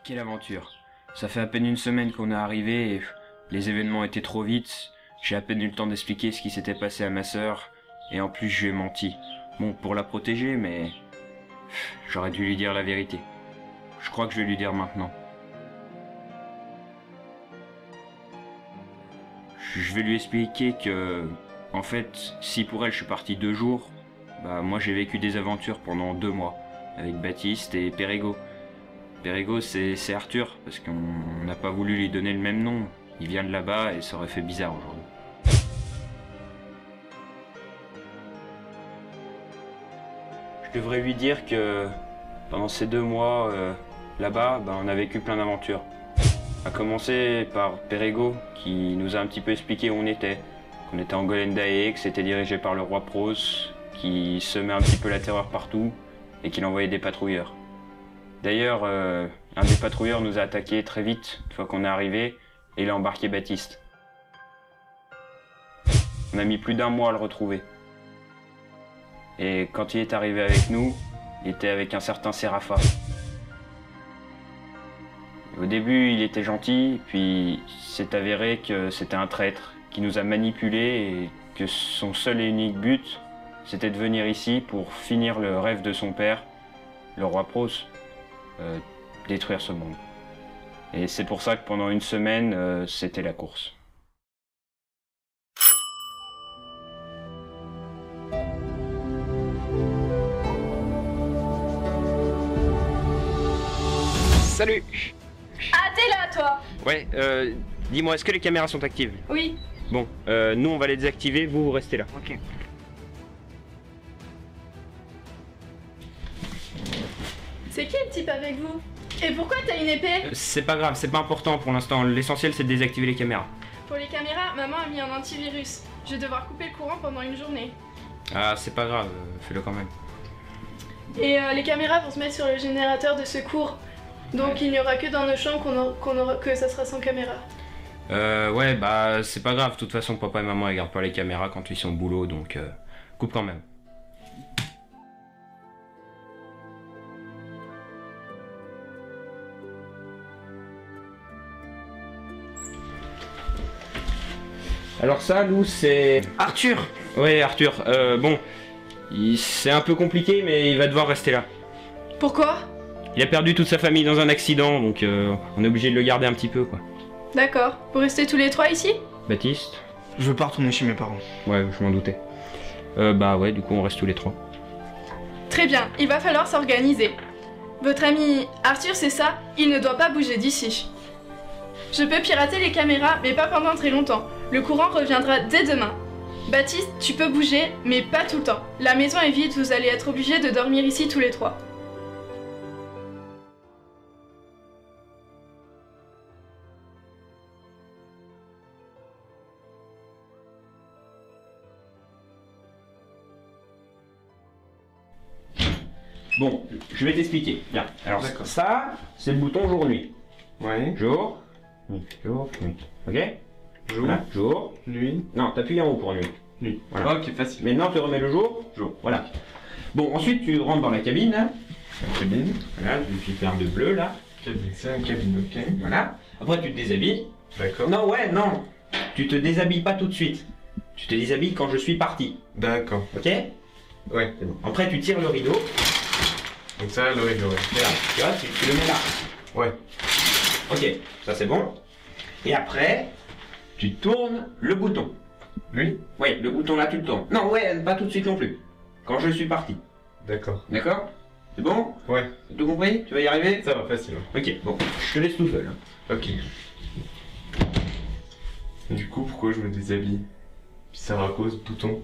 Quelle aventure! Ça fait à peine une semaine qu'on est arrivé et les événements étaient trop vite. J'ai à peine eu le temps d'expliquer ce qui s'était passé à ma sœur et en plus je lui ai menti. Bon, pour la protéger, mais j'aurais dû lui dire la vérité. Je crois que je vais lui dire maintenant. Je vais lui expliquer que, en fait, si pour elle je suis parti 2 jours, bah moi j'ai vécu des aventures pendant 2 mois avec Baptiste et Perego. Perego c'est Arthur, parce qu'on n'a pas voulu lui donner le même nom. Il vient de là-bas et ça aurait fait bizarre aujourd'hui. Je devrais lui dire que pendant ces 2 mois là-bas, on a vécu plein d'aventures. A commencer par Perego qui nous a un petit peu expliqué où on était. Qu'on était en Golendae, que c'était dirigé par le roi Pros, qui semait un petit peu la terreur partout et qu'il envoyait des patrouilleurs. D'ailleurs, un des patrouilleurs nous a attaqués très vite, une fois qu'on est arrivé, et il a embarqué Baptiste. On a mis plus d'1 mois à le retrouver. Et quand il est arrivé avec nous, il était avec un certain Séraphin. Au début, il était gentil, puis c'est avéré que c'était un traître qui nous a manipulés et que son seul et unique but, c'était de venir ici pour finir le rêve de son père, le roi Pros. Détruire ce monde. Et c'est pour ça que pendant une semaine, c'était la course. Salut! Ah, t'es là, toi? Ouais, dis-moi, est-ce que les caméras sont actives? Oui. Bon, nous on va les désactiver, vous restez là. Ok. C'est qui le type avec vous? Et pourquoi t'as une épée? C'est pas grave, c'est pas important pour l'instant. L'essentiel c'est de désactiver les caméras. Pour les caméras, maman a mis un antivirus. Je vais devoir couper le courant pendant une journée. Ah, c'est pas grave, fais-le quand même. Et les caméras vont se mettre sur le générateur de secours. Donc il n'y aura que dans nos chambres que ça sera sans caméra. Ouais, bah c'est pas grave. De toute façon, papa et maman ils gardent pas les caméras quand ils sont au boulot, donc coupe quand même. Alors ça, Lou, c'est... Arthur! Ouais, Arthur. Bon, c'est un peu compliqué, mais il va devoir rester là. Pourquoi? Il a perdu toute sa famille dans un accident, donc on est obligé de le garder un petit peu, quoi. D'accord. Vous restez tous les 3 ici? Baptiste? Je veux pas retourner chez mes parents. Ouais, je m'en doutais. Bah ouais, du coup on reste tous les 3. Très bien, il va falloir s'organiser. Votre ami Arthur, c'est ça? Il ne doit pas bouger d'ici. Je peux pirater les caméras, mais pas pendant très longtemps. Le courant reviendra dès demain. Baptiste, tu peux bouger, mais pas tout le temps. La maison est vide, vous allez être obligés de dormir ici tous les 3. Bon, je vais t'expliquer. Bien. Alors ça, c'est le bouton jour-nuit. Ouais. Jour, nuit, jour, nuit. Ok? Jour. Voilà. Jour. Nuit. Non, t'appuies en haut pour nuit. Nuit. Voilà. Ok, facile. Maintenant, tu remets le jour. Jour. Voilà. Bon, ensuite, tu rentres dans la cabine. Hein. Cabine. Voilà, tu fais un de bleu là. Cabine, c'est un cabine, ok. Voilà. Après, tu te déshabilles. D'accord. Non, ouais, non. Tu te déshabilles pas tout de suite. Tu te déshabilles quand je suis parti. D'accord. Ok? Ouais. C'est bon. Après, tu tires le rideau. Donc ça, le rideau, ouais. Voilà. Tu vois, tu le mets là. Ouais. Ok, ça c'est bon. Et après, tu tournes le bouton. Lui? Oui, le bouton là, tu le tournes. Non, ouais, pas tout de suite non plus. Quand je suis parti. D'accord. D'accord? C'est bon? Ouais. T'as tout compris? Tu vas y arriver? Ça va, facile. Ok, bon, je te laisse tout seul. Hein. Ok. Du coup, pourquoi je me déshabille? Puis ça va à cause du bouton.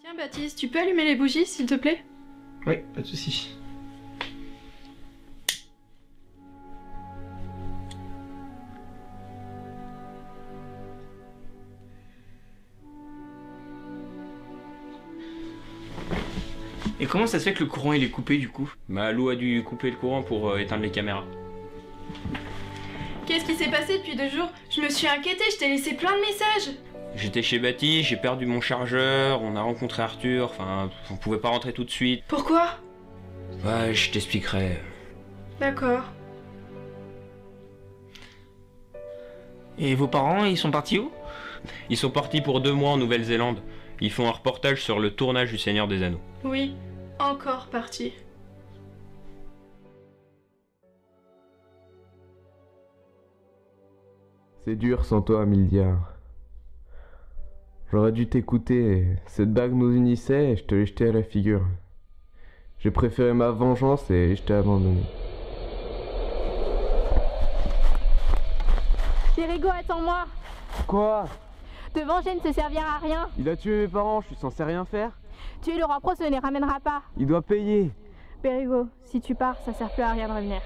Tiens Baptiste, tu peux allumer les bougies s'il te plaît? Oui, pas de soucis. Et comment ça se fait que le courant il est coupé du coup? Bah, Lou a dû couper le courant pour éteindre les caméras. Qu'est-ce qui s'est passé depuis 2 jours? Je me suis inquiétée, je t'ai laissé plein de messages. J'étais chez Baptiste, j'ai perdu mon chargeur, on a rencontré Arthur, enfin, on pouvait pas rentrer tout de suite. Pourquoi? Ouais, je t'expliquerai. D'accord. Et vos parents, ils sont partis où? Ils sont partis pour 2 mois en Nouvelle-Zélande. Ils font un reportage sur le tournage du Seigneur des Anneaux. Oui, encore parti. C'est dur sans toi, Mildia. J'aurais dû t'écouter. Cette bague nous unissait et je te l'ai jetée à la figure. J'ai préféré ma vengeance et je t'ai abandonné. Périgo, attends-moi. Quoi? Te venger ne se servira à rien. Il a tué mes parents, je suis censé rien faire? Tuer le roi Pro, ce ne les ramènera pas. Il doit payer. Périgo, si tu pars, ça sert plus à rien de revenir.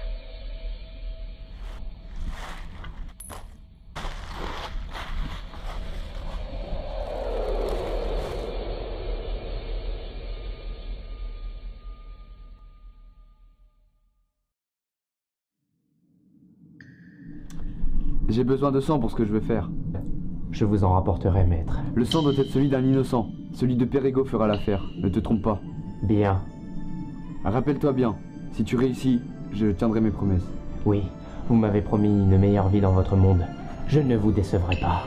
J'ai besoin de sang pour ce que je veux faire. Je vous en rapporterai, maître. Le sang doit être celui d'un innocent. Celui de Périgo fera l'affaire. Ne te trompe pas. Bien. Rappelle-toi bien, si tu réussis, je tiendrai mes promesses. Oui, vous m'avez promis une meilleure vie dans votre monde. Je ne vous décevrai pas.